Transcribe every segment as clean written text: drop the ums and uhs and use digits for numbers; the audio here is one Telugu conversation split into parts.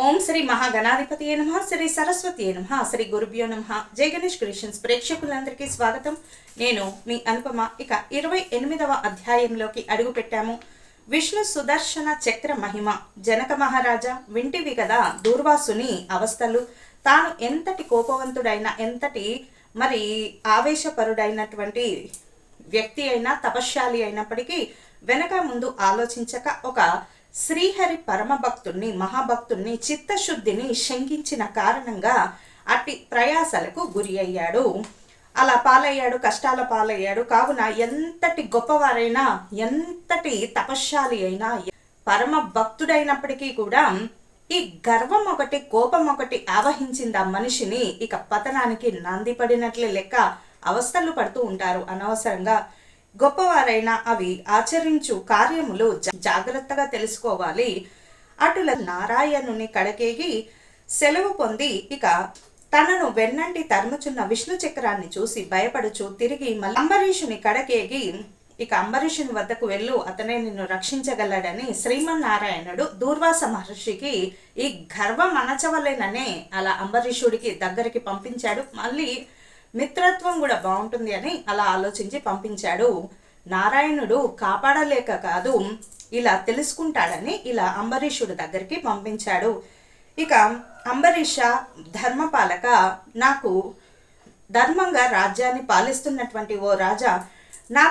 ఓం శ్రీ మహాగణాధిపతియే నమః, శ్రీ సరస్వతియే నమః, శ్రీ గురుభ్యో నమః. జై గణేష్ క్రియేషన్స్ ప్రేక్షకులందరికీ స్వాగతం. నేను మీ అనుపమ. ఇక 28వ అధ్యాయంలోకి అడుగు పెట్టాము. విష్ణు సుదర్శన చక్ర మహిమ. జనక మహారాజా వింటివి కదా దూర్వాసుని అవస్థలు. తాను ఎంతటి కోపవంతుడైన, ఎంతటి ఆవేశపరుడైనటువంటి వ్యక్తి అయినా, తపశ్శాలి అయినప్పటికీ వెనక ముందు ఆలోచించక ఒక శ్రీహరి పరమ భక్తుణ్ణి, మహాభక్తుణ్ణి, చిత్తశుద్ధిని శంకించిన కారణంగా అట్టి ప్రయాసలకు గురి అయ్యాడు. అలా పాలయ్యాడు, కష్టాల పాలయ్యాడు. కావున ఎంతటి గొప్పవారైనా, ఎంతటి తపశ్శాలి అయినా, పరమ భక్తుడైనప్పటికీ కూడా ఈ గర్వం ఒకటి, కోపం ఒకటి ఆవహించింది ఆ మనిషిని. ఇక పతనానికి నాంది పడినట్లే లెక్క. అవస్థలు పడుతూ ఉంటారు అనవసరంగా. గొప్పవారైనా అవి ఆచరించు కార్యములు జాగ్రత్తగా తెలుసుకోవాలి. అటుల నారాయణుని కడకేగి సెలవు పొంది ఇక తనను వెన్నంటి తరుముచున్న విష్ణు చక్రాన్ని చూసి భయపడుచు తిరిగి అంబరీషుని కడకేగి ఇక అంబరీషుని వద్దకు వెళ్ళు, అతనే నిన్ను రక్షించగలడని శ్రీమన్నారాయణుడు దూర్వాస మహర్షికి ఈ గర్వం అనచవలేననే అలా అంబరీషుడికి దగ్గరికి పంపించాడు. మళ్ళీ మిత్రత్వం కూడా బాగుంటుంది అని అలా ఆలోచించి పంపించాడు. నారాయణుడు కాపాడలేక కాదు, ఇలా తెలుసుకుంటాడని ఇలా అంబరీషుడి దగ్గరికి పంపించాడు. ఇక అంబరీష ధర్మపాలక, నాకు ధర్మంగా రాజ్యాన్ని పాలిస్తున్నటువంటి ఓ రాజా, నా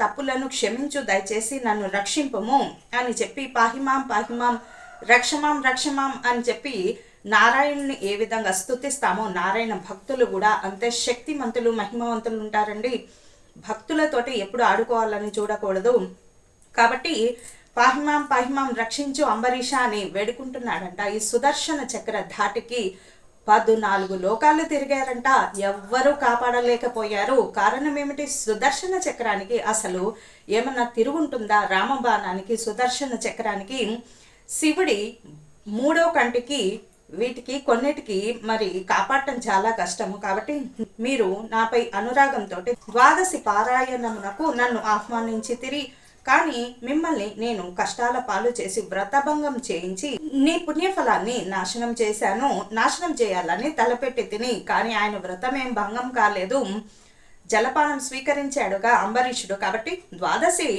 తప్పులను క్షమించు, దయచేసి నన్ను రక్షింపము అని చెప్పి పాహిమాం పాహిమాం, రక్షమాం రక్షమాం అని చెప్పి నారాయణుని ఏ విధంగా స్తుతిస్తామో నారాయణ భక్తులు కూడా అంతే శక్తిమంతులు, మహిమవంతులు ఉంటారండి. భక్తులతోటి ఎప్పుడు ఆడుకోవాలని చూడకూడదు. కాబట్టి పాహిమాం పాహిమాం రక్షించు అంబరీష అని వేడుకుంటున్నాడంట. ఈ సుదర్శన చక్ర ధాటికి 14 లోకాలు తిరిగారంట, ఎవ్వరూ కాపాడలేకపోయారు. కారణం ఏమిటి? సుదర్శన చక్రానికి అసలు ఏమన్నా తిరుగుంటుందా? రామబాణానికి, సుదర్శన చక్రానికి శివుడి 3వ కంటికి, వీటికి కొన్నిటికి కాపాడటం చాలా కష్టము. కాబట్టి మీరు నాపై అనురాగంతో ద్వాదశి పారాయణమునకు నన్ను ఆహ్వానించి తిరిగి, కానీ మిమ్మల్ని నేను కష్టాల పాలు చేసి వ్రతభంగం చేయించి నీ పుణ్యఫలాన్ని నాశనం చేయాలని తలపెట్టి తిని, కానీ ఆయన వ్రతం ఏం భంగం కాలేదు. జలపానం స్వీకరించాడుగా అంబరీషుడు. కాబట్టి ద్వాదశి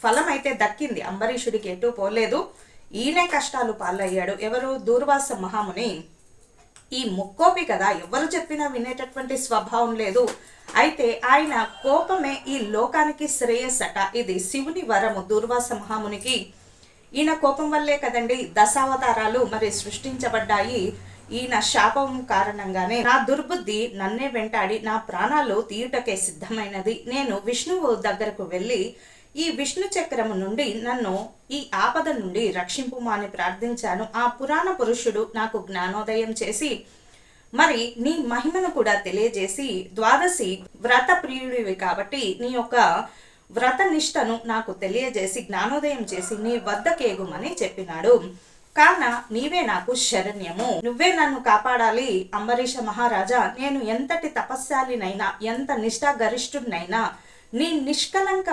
ఫలం అయితే దక్కింది. అంబరీషుడికి ఎటు పోలేదు. ఈయనే కష్టాలు పాలయ్యాడు. ఎవరు? దూర్వాస మహాముని. ఈ ముక్కోపి కదా, ఎవరు చెప్పినా వినేటటువంటి స్వభావం లేదు. అయితే ఆయన కోపమే ఈ లోకానికి శ్రేయస్సట. ఇది శివుని వరము దూర్వాస మహామునికి. ఈయన కోపం వల్లే కదండి దశావతారాలు సృష్టించబడ్డాయి. ఈయన శాపం కారణంగానే నా దుర్బుద్ధి నన్నే వెంటాడి నా ప్రాణాలు తీయుటకే సిద్ధమైనది. నేను విష్ణువు దగ్గరకు వెళ్ళి ఈ విష్ణు చక్రము నుండి నన్ను ఈ ఆపద నుండి రక్షింపుమా అని ప్రార్థించాను. ఆ పురాణ పురుషుడు నాకు జ్ఞానోదయం చేసి నీ మహిమను కూడా తెలియజేసి, ద్వాదశి వ్రత ప్రియుడివి కాబట్టి నీ యొక్క వ్రత నిష్టను నాకు తెలియజేసి జ్ఞానోదయం చేసి నీ వద్దకేగుమని చెప్పినాడు. కాన నీవే నాకు శరణ్యము, నువ్వే నన్ను కాపాడాలి అంబరీష మహారాజా. నేను ఎంతటి తపస్శాలినైనా, ఎంత నిష్ఠాగరిష్ఠుడినైనా నీ నిష్కలంక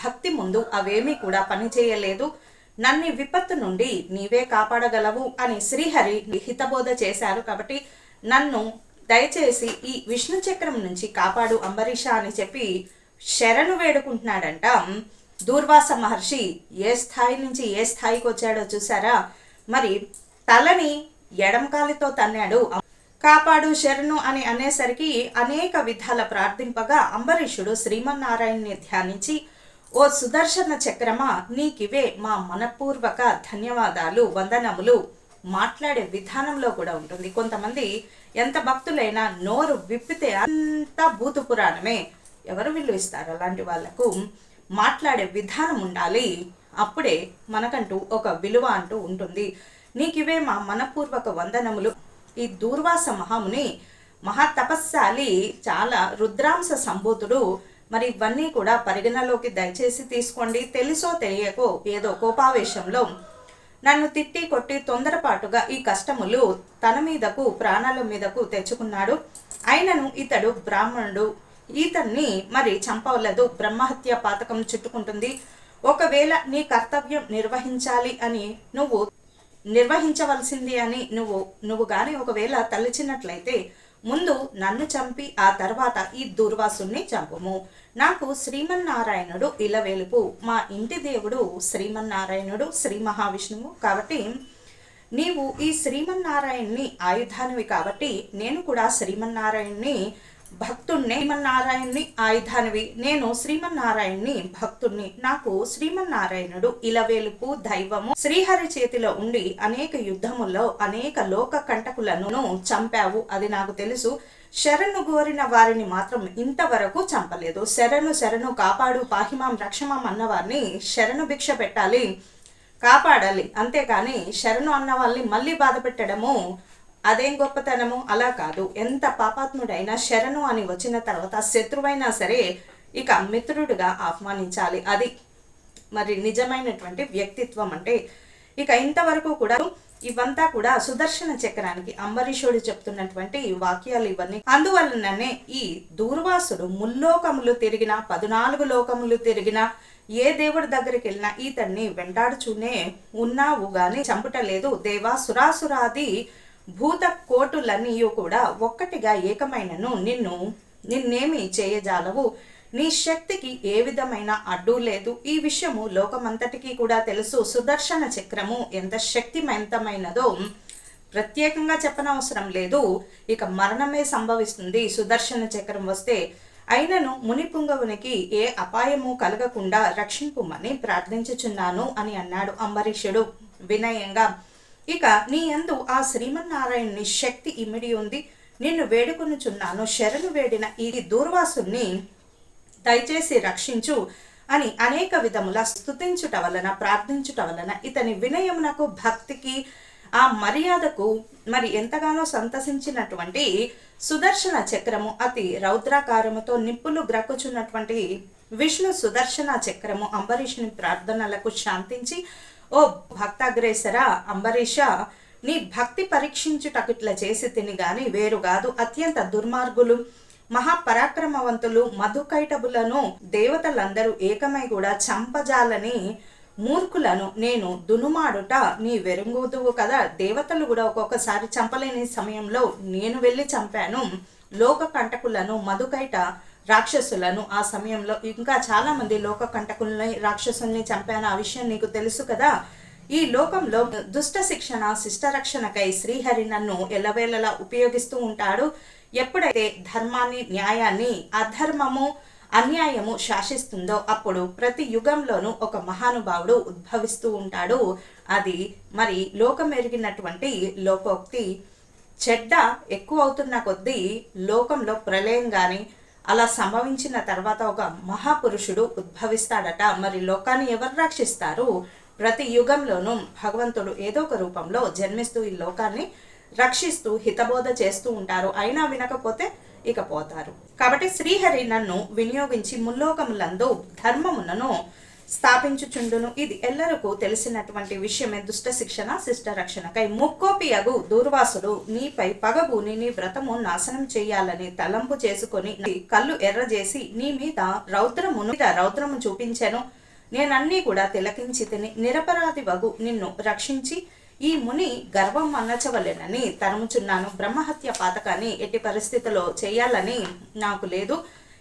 భక్తి ముందు అవేమీ కూడా పనిచేయలేదు. నన్ను విపత్తు నుండి నీవే కాపాడగలవు అని శ్రీహరి హితబోధ చేశారు. కాబట్టి నన్ను దయచేసి ఈ విష్ణు చక్రం నుంచి కాపాడు అంబరీష అని చెప్పి శరణు వేడుకుంటున్నాడంట దూర్వాస మహర్షి. ఏ స్థాయి నుంచి ఏ స్థాయికి వచ్చాడో చూసారా? తలని ఎడంకాలితో తన్నాడు. కాపాడు శరణు అని అనేసరికి అనేక విధాల ప్రార్థింపగా అంబరీషుడు శ్రీమన్నారాయణ్ణి ధ్యానించి, ఓ సుదర్శన చక్రమా, నీకివే మా మనపూర్వక ధన్యవాదాలు, వందనములు. మాట్లాడే విధానంలో కూడా ఉంటుంది. కొంతమంది ఎంత భక్తులైనా నోరు విప్పితే అంత భూతు పురాణమే. ఎవరు వీళ్ళు ఇస్తారు? అలాంటి వాళ్లకు మాట్లాడే విధానం ఉండాలి. అప్పుడే మనకంటూ ఒక విలువ అంటూ ఉంటుంది. నీకివే మా మనపూర్వక వందనములు. ఈ దూర్వాస మహాముని మహాతపస్శాలి, చాలా రుద్రాంశ సంభూతుడు. ఇవన్నీ కూడా పరిగణలోకి దయచేసి తీసుకోండి. తెలుసో తెలియకో ఏదో కోపావేశంలో నన్ను తిట్టి కొట్టి తొందరపాటుగా ఈ కష్టములు తన మీదకు, ప్రాణాల మీదకు తెచ్చుకున్నాడు. అయినను ఇతడు బ్రాహ్మణుడు, ఇతన్ని చంపవలదు, బ్రహ్మహత్య పాతకం చుట్టుకుంటుంది. ఒకవేళ నీ కర్తవ్యం నిర్వహించాలి అని నువ్వు నిర్వహించవలసింది అని నువ్వు కానీ ఒకవేళ తలచినట్లయితే ముందు నన్ను చంపి ఆ తర్వాత ఈ దుర్వాసుని చంపుము. నాకు శ్రీమన్నారాయణుడు ఇలవేలుపు, మా ఇంటి దేవుడు శ్రీమన్నారాయణుడు శ్రీ మహావిష్ణువు. కాబట్టి నీవు ఈ శ్రీమన్నారాయణ్ణి ఆయుధానివి కాబట్టి నేను కూడా శ్రీమన్నారాయణ్ణి భక్తుణ్ణి. శ్రీమన్నారాయణ్ణి ఆయుధానివి, నేను శ్రీమన్నారాయణ్ణి భక్తుణ్ణి. నాకు శ్రీమన్నారాయణుడు ఇలవేలుపు దైవము. శ్రీహరి చేతిలో ఉండి అనేక యుద్ధముల్లో అనేక లోక కంటకులను చంపావు, అది నాకు తెలుసు. శరణు గోరిన వారిని మాత్రం ఇంతవరకు చంపలేదు. శరణు కాపాడు, పాహిమాం రక్షమాం అన్నవారిని శరణు భిక్ష పెట్టాలి, కాపాడాలి. అంతేకాని శరణు అన్న వాళ్ళని మళ్ళీ బాధ పెట్టడము అదేం గొప్పతనము? అలా కాదు. ఎంత పాపాత్ముడైనా శరణు అని వచ్చిన తర్వాత శత్రువైనా సరే ఇక మిత్రుడిగా ఆహ్వానించాలి. అది మరి నిజమైనటువంటి వ్యక్తిత్వం అంటే. ఇక ఇంతవరకు కూడా ఇవంతా కూడా సుదర్శన చక్రానికి అంబరీషుడు చెప్తున్నటువంటి వాక్యాలు ఇవన్నీ. అందువలననే ఈ దూర్వాసుడు ముల్లోకములు తిరిగినా 14 లోకములు తిరిగినా ఏ దేవుడి దగ్గరికి వెళ్ళినా ఇతన్ని వెంటాడుచూనే ఉన్నావు గాని చంపుటలేదు. దేవా సురాసురాది భూత కోటులన్నీ కూడా ఒక్కటిగా ఏకమైనను నిన్నేమి చేయజాలవు. నీ శక్తికి ఏ విధమైన అడ్డు లేదు. ఈ విషయము లోకమంతటికీ కూడా తెలుసు. సుదర్శన చక్రము ఎంత శక్తివంతమైనదో ప్రత్యేకంగా చెప్పనవసరం లేదు. ఇక మరణమే సంభవిస్తుంది సుదర్శన చక్రం వస్తే. అయినను మునిపుంగవునికి ఏ అపాయము కలగకుండా రక్షింపుమని ప్రార్థించుచున్నాను అని అన్నాడు అంబరీషుడు వినయంగా. ఇక నీ యందు ఆ శ్రీమన్నారాయణుని శక్తి ఇమిడి ఉంది. నిన్ను వేడుకొనుచున్నాను, శరణు వేడిన ఈ దూర్వాసుని దయచేసి రక్షించు అని అనేక విధముల స్తుతించుట వలన ప్రార్థించుట వలన ఇతని వినయమునకు భక్తికి ఆ మర్యాదకు మరి ఎంతగానో సంతసించినటువంటి సుదర్శన చక్రము అతి రౌద్రాకారముతో నిప్పులు గ్రక్కుచున్నటువంటి విష్ణు సుదర్శన చక్రము అంబరీషుని ప్రార్థనలకు శాంతించి, ఓ భక్తాగ్రేసర అంబరీష, నీ భక్తి పరీక్షించుటకు ఇట్లా చేసి తిని గాని వేరు కాదు. అత్యంత దుర్మార్గులు మహాపరాక్రమవంతులు మధుకైటబులను దేవతలందరూ ఏకమై కూడా చంపజాలని మూర్ఖులను నేను దునుమాడుట నీ వెరుంగుదువు కదా. దేవతలు కూడా ఒక్కొక్కసారి చంపలేని సమయంలో నేను వెళ్ళి చంపాను లోక కంటకులను, మధుకైట రాక్షసులను. ఆ సమయంలో ఇంకా చాలా మంది లోక కంటకుల్ని రాక్షసుల్ని చంపాను. ఆ విషయం నీకు తెలుసు కదా. ఈ లోకంలో దుష్ట శిక్షణ శిష్ట రక్షణకై శ్రీహరి నన్ను ఎల్లవేళలా ఉపయోగిస్తూ ఉంటాడు. ఎప్పుడైతే ధర్మాన్ని న్యాయాన్ని అధర్మము అన్యాయము శాసిస్తుందో అప్పుడు ప్రతి యుగంలోనూ ఒక మహానుభావుడు ఉద్భవిస్తూ ఉంటాడు. అది మరి లోకం ఎరిగినటువంటి లోకోక్తి. చెడ్డ ఎక్కువ అవుతున్న కొద్దీ లోకంలో ప్రళయం కానీ అలా సంభవించిన తర్వాత ఒక మహాపురుషుడు ఉద్భవిస్తాడట. మరి లోకాన్ని ఎవరు రక్షిస్తారు? ప్రతి యుగంలోనూ భగవంతుడు ఏదో ఒక రూపంలో జన్మిస్తూ ఈ లోకాన్ని రక్షిస్తూ హితబోధ చేస్తూ ఉంటారు. అయినా వినకపోతే ఇక పోతారు. కాబట్టి శ్రీహరి నన్ను వినియోగించి ముల్లోకములందు ధర్మములను స్థాపించుచుండును. ఇది ఎల్లరకు తెలిసినటువంటి విషయమే. దుష్ట శిక్షణ శిష్ట రక్షణకై ముక్కోపియగు దూర్వాసుడు నీపై పగబూని నీ వ్రతము నాశనం చేయాలని తలంపు చేసుకొని కళ్ళు ఎర్రజేసి నీ మీద రౌద్రము చూపించాను. నేనన్నీ కూడా తిలకించి తిని నిరపరాధి వగు నిన్ను రక్షించి ఈ ముని గర్వం అన్నచవలెనని తరుముచున్నాను. బ్రహ్మహత్య పాతకాన్ని ఎట్టి పరిస్థితిలో చేయాలని నాకు లేదు.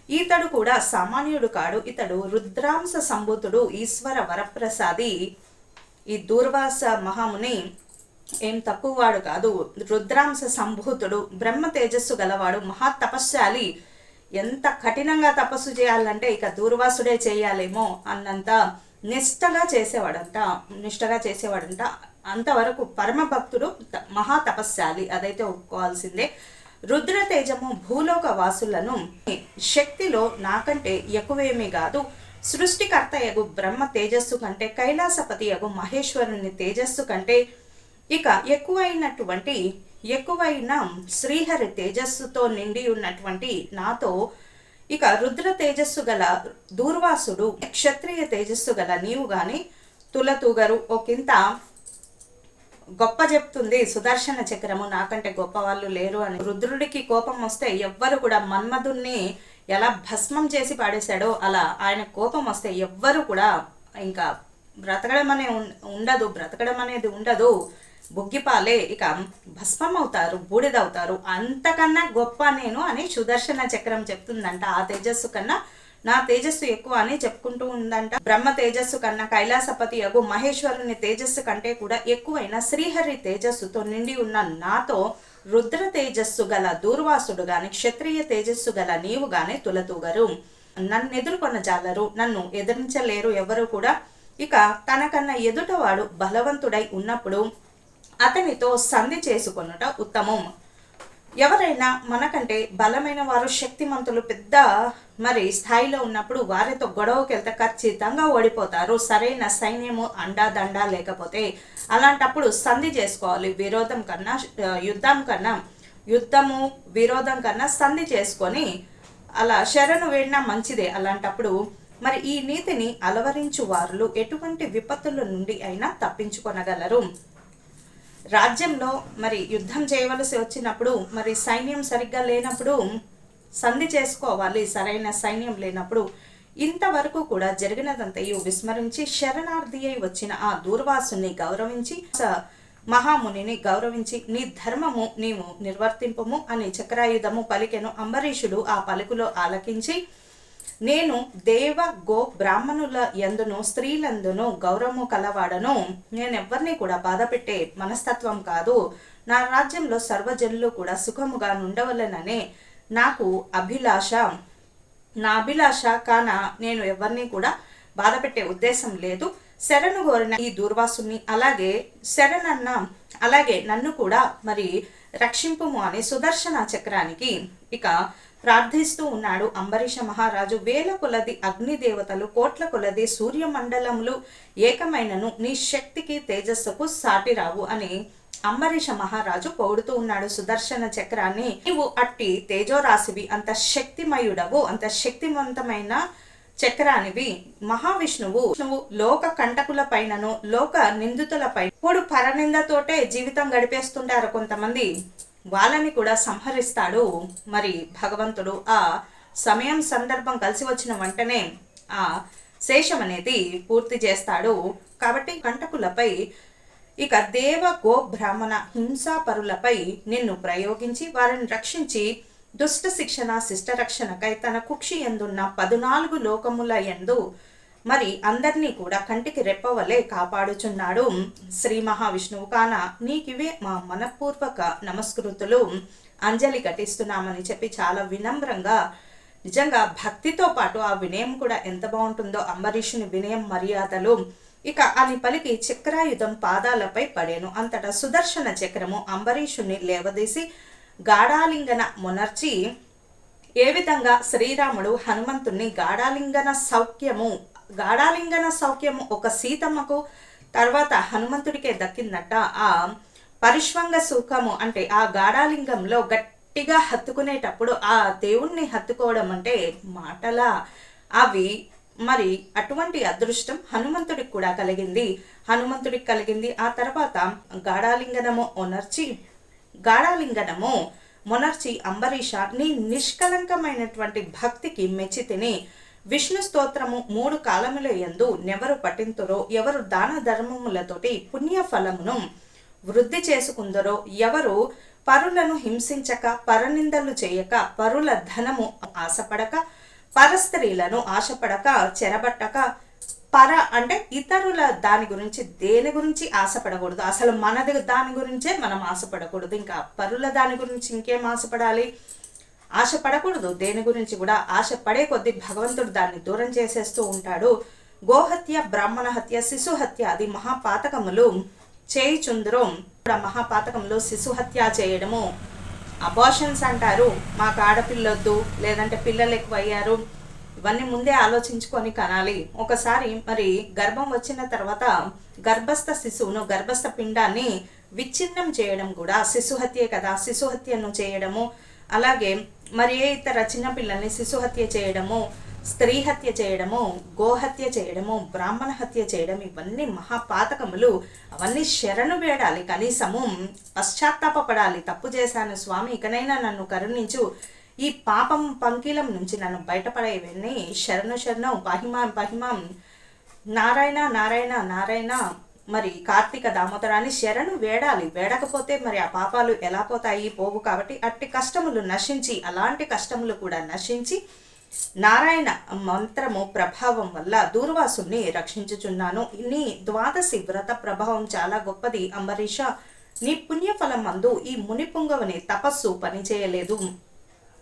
ఈతడు కూడా సామాన్యుడు కాడు. ఇతడు రుద్రాంశ సంభూతుడు, ఈశ్వర వరప్రసాది. ఈ దూర్వాస మహాముని ఏం తక్కువ వాడు కాదు. రుద్రాంశ సంభూతుడు, బ్రహ్మ తేజస్సు గలవాడు, మహాతపస్శాలి. ఎంత కఠినంగా తపస్సు చేయాలంటే ఇక దూర్వాసుడే చేయాలేమో అన్నంత నిష్టగా చేసేవాడంట. అంతవరకు పరమ భక్తుడు, మహాతపస్శాలి. అదైతే ఒప్పుకోవాల్సిందే. రుద్ర తేజము భూలోక వాసులను శక్తిలో నాకంటే ఎక్కువేమీ కాదు. సృష్టికర్తయగు బ్రహ్మ తేజస్సు కంటే, కైలాసపతి యగు మహేశ్వరుని తేజస్సు కంటే ఇక ఎక్కువైన శ్రీహరి తేజస్సుతో నిండి ఉన్నటువంటి నాతో ఇక రుద్ర తేజస్సు గల దూర్వాసుడు, క్షత్రియ తేజస్సు గల నీవు గాని తులతూగరు. ఒకంత గొప్ప చెప్తుంది సుదర్శన చక్రము, నాకంటే గొప్ప వాళ్ళు లేరు అని. రుద్రుడికి కోపం వస్తే ఎవ్వరు కూడా మన్మధుణ్ణి ఎలా భస్మం చేసి పాడేశాడో అలా ఆయన కోపం వస్తే ఎవ్వరు కూడా ఇంకా బ్రతకడం అనేది ఉండదు. బుగ్గిపాలే ఇక భస్మం అవుతారు, బూడిదవుతారు. అంతకన్నా గొప్ప నేను అని సుదర్శన చక్రం చెప్తుందంట. ఆ తేజస్సు కన్నా నా తేజస్సు ఎక్కువ అని చెప్పుకుంటూ ఉందంట. బ్రహ్మ తేజస్సు కన్నా కైలాసపతి యగు మహేశ్వరుని తేజస్సు కంటే కూడా ఎక్కువైన శ్రీహరి తేజస్సుతో నిండి ఉన్న నాతో రుద్ర తేజస్సు గల దూర్వాసుడు గాని, క్షత్రియ తేజస్సు గల నీవు గాని తులతూగరు. నన్ను ఎదుర్కొన్న జాలరు, నన్ను ఎదిరించలేరు ఎవరు కూడా. ఇక తనకన్నా ఎదుటవాడు బలవంతుడై ఉన్నప్పుడు అతనితో సంధి చేసుకొనుట ఉత్తమం. ఎవరైనా మనకంటే బలమైన వారు, శక్తిమంతులు, పెద్ద స్థాయిలో ఉన్నప్పుడు వారితో గొడవకి వెళ్తే ఖచ్చితంగా ఓడిపోతారు. సరైన సైన్యము అండాదండా లేకపోతే అలాంటప్పుడు సంధి చేసుకోవాలి. యుద్ధము విరోధం కన్నా సంధి చేసుకొని అలా శరణు వేడినా మంచిదే. అలాంటప్పుడు ఈ నీతిని అలవరించు వారు ఎటువంటి విపత్తుల నుండి అయినా తప్పించుకొనగలరు. రాజ్యంలో యుద్ధం చేయవలసి వచ్చినప్పుడు సైన్యం సరిగ్గా లేనప్పుడు సంధి చేసుకోవాలి. సరైన సైన్యం లేనప్పుడు ఇంతవరకు కూడా జరిగినదంతయు విస్మరించి శరణార్థి అయి వచ్చిన ఆ దూర్వాసుని గౌరవించి, మహామునిని గౌరవించి నీ ధర్మము నీవు నిర్వర్తింపము అని చక్రాయుధము పలికెను. అంబరీషుడు ఆ పలుకులో ఆలకించి, నేను దేవ గో బ్రాహ్మణుల యందును స్త్రీలందును గౌరవము కలవాడను. నేనెవ్వరిని కూడా బాధ పెట్టే మనస్తత్వం కాదు. నా రాజ్యంలో సర్వజనులు కూడా సుఖముగా నుండవలననే నాకు అభిలాష. నా అభిలాష కాన నేను ఎవరిని కూడా బాధ పెట్టే ఉద్దేశం లేదు. శరణు కోరిన ఈ దూర్వాసుని అలాగే నన్ను కూడా రక్షింపుము అని సుదర్శన చక్రానికి ఇక ప్రార్థిస్తూ ఉన్నాడు అంబరీష మహారాజు. వేల కొలది అగ్నిదేవతలు, కోట్ల కొలది సూర్యమండలములు ఏకమైనను నీ శక్తికి తేజస్సుకు సాటి రావు అని అంబరీష మహారాజు పొగుడుతూ ఉన్నాడు సుదర్శన చక్రాన్ని. నీవు అట్టి తేజోరాశివి, అంత శక్తిమయుడవు, అంత శక్తివంతమైన చక్రానివి. మహావిష్ణువు లోక కంటకుల పైనను లోక నిందితులపై ఇప్పుడు పరనిందతోటే జీవితం గడిపేస్తుంటారు కొంతమంది. వాళ్ళని కూడా సంహరిస్తాడు భగవంతుడు. ఆ సమయం సందర్భం కలిసి వచ్చిన వెంటనే ఆ శేషం అనేది పూర్తి చేస్తాడు. కాబట్టి కంటకులపై ఇక దేవ గో బ్రాహ్మణ హింసాపరులపై నిన్ను ప్రయోగించి వారిని రక్షించి దుష్ట శిక్షణ శిష్ట రక్షణకై తన కుక్షి ఎందున్న 14 లోకముల యందు అందరినీ కూడా కంటికి రెప్పవలే కాపాడుచున్నాడు శ్రీ మహావిష్ణువు. కాన నీకివే మా మనపూర్వక నమస్కృతులు, అంజలి ఘటిస్తున్నామని చెప్పి చాలా వినమ్రంగా, నిజంగా భక్తితో పాటు ఆ వినయం కూడా ఎంత బాగుంటుందో అంబరీషుని వినయం మర్యాదలు. ఇక అని పలికి చక్రాయుధం పాదాలపై పడేను. అంతటా సుదర్శన చక్రము అంబరీషుని లేవదీసి గాఢాలింగన మునర్చి, ఏ విధంగా శ్రీరాముడు హనుమంతుణ్ణి గాఢాలింగన సౌఖ్యము ఒక సీతమ్మకు తర్వాత హనుమంతుడికే దక్కిందట. ఆ పరిష్వంగ సుఖము అంటే ఆ గాఢాలింగంలో గట్టిగా హత్తుకునేటప్పుడు ఆ దేవుణ్ణి హత్తుకోవడం అంటే మాటలా? అవి అటువంటి అదృష్టం హనుమంతుడికి కూడా కలిగింది. ఆ తర్వాత గాఢాలింగనము మొనర్చి అంబరీష నీ నిష్కలంకమైనటువంటి భక్తికి మెచ్చి తిని విష్ణు స్తోత్రము 3 కాలముల యందు నెవరు పఠింతురో, ఎవరు దాన ధర్మములతోటి పుణ్య ఫలమును వృద్ధి చేసుకుందరో, ఎవరు పరులను హింసించక, పరనిందలు చేయక, పరుల ధనము ఆశపడక, పరస్త్రీలను ఆశపడక, చెరబట్టక, అంటే ఇతరుల దాని గురించి దేని గురించి ఆశపడకూడదు. అసలు మనది దాని గురించే మనం ఆశపడకూడదు. ఇంకా పరుల దాని గురించి ఇంకేం ఆశపడాలి? ఆశపడకూడదు. దేని గురించి కూడా ఆశపడే కొద్దీ భగవంతుడు దాన్ని దూరం చేసేస్తూ ఉంటాడు. గోహత్య, బ్రాహ్మణ హత్య, శిశు హత్య అది మహాపాతకములు చేయుచుందరు. మహాపాతకములు శిశు హత్య చేయడము, అబార్షన్స్ అంటారు. మాకు ఆడపిల్లొద్దు, లేదంటే పిల్లలు ఎక్కువ అయ్యారు, ఇవన్నీ ముందే ఆలోచించుకొని కనాలి. ఒకసారి గర్భం వచ్చిన తర్వాత గర్భస్థ శిశువును, గర్భస్థ పిండాన్ని విచ్ఛిన్నం చేయడం కూడా శిశుహత్యే కదా. శిశుహత్యను చేయడము, అలాగే ఏ ఇతర చిన్నపిల్లల్ని శిశుహత్య చేయడము, స్త్రీ హత్య చేయడము, గోహత్య చేయడము, బ్రాహ్మణ హత్య చేయడం, ఇవన్నీ మహాపాతకములు. అవన్నీ శరణు వేడాలి, కనీసము పశ్చాత్తాపడాలి. తప్పు చేశాను స్వామి, ఇకనైనా నన్ను కరుణించు, ఈ పాపం పంకీలం నుంచి నన్ను బయటపడేవన్నీ శరణం, పాహిమాం నారాయణ నారాయణ నారాయణ మరి కార్తీక దామోదరాన్ని శరణు వేడాలి. వేడకపోతే మరి ఆ పాపాలు ఎలా పోతాయి? పోవు. కాబట్టి అట్టి కష్టములు నశించి, అలాంటి కష్టములు కూడా నశించి నారాయణ మంత్రము ప్రభావం వల్ల దూర్వాసుని రక్షించుచున్నాను. నీ ద్వాదశి వ్రత ప్రభావం చాలా గొప్పది అంబరీష. నీ పుణ్యఫలం మందు ఈ ముని పుంగవుని తపస్సు పనిచేయలేదు.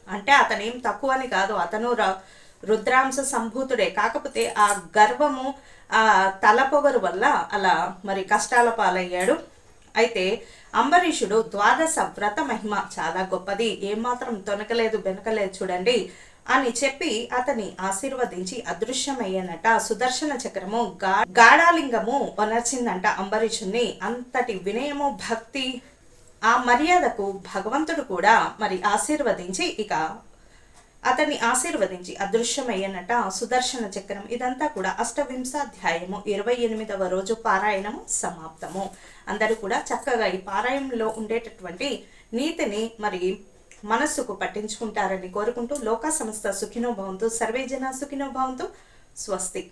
అంటే అతనేం తక్కువని కాదు, అతను రుద్రాంశ సంభూతుడే. కాకపోతే ఆ గర్వము, ఆ తలపొగరు వల్ల అలా మరి కష్టాల పాలయ్యాడు. అయితే అంబరీషుడు ద్వాదశ వ్రత మహిమ చాలా గొప్పది, ఏమాత్రం తొనకలేదు బెనకలేదు చూడండి అని చెప్పి అతని ఆశీర్వదించి అదృశ్యమయ్యానట. సుదర్శన చక్రము గాఢాలింగము వనర్చిందంట అంబరీషుని. అంతటి వినయము, భక్తి, ఆ మర్యాదకు భగవంతుడు కూడా మరి ఆశీర్వదించి అతన్ని ఆశీర్వదించి అదృశ్యమయ్యనట. సుదర్శన చక్రం. ఇదంతా కూడా అష్టవింశాధ్యాయము 28వ రోజు పారాయణము సమాప్తము. అందరూ కూడా చక్కగా ఈ పారాయణంలో ఉండేటటువంటి నీతిని మరి మనస్సుకు పట్టించుకుంటారని కోరుకుంటూ లోక సమస్త సుఖినో భవంతు, సర్వే జన సుఖినో భవంతు. స్వస్తి.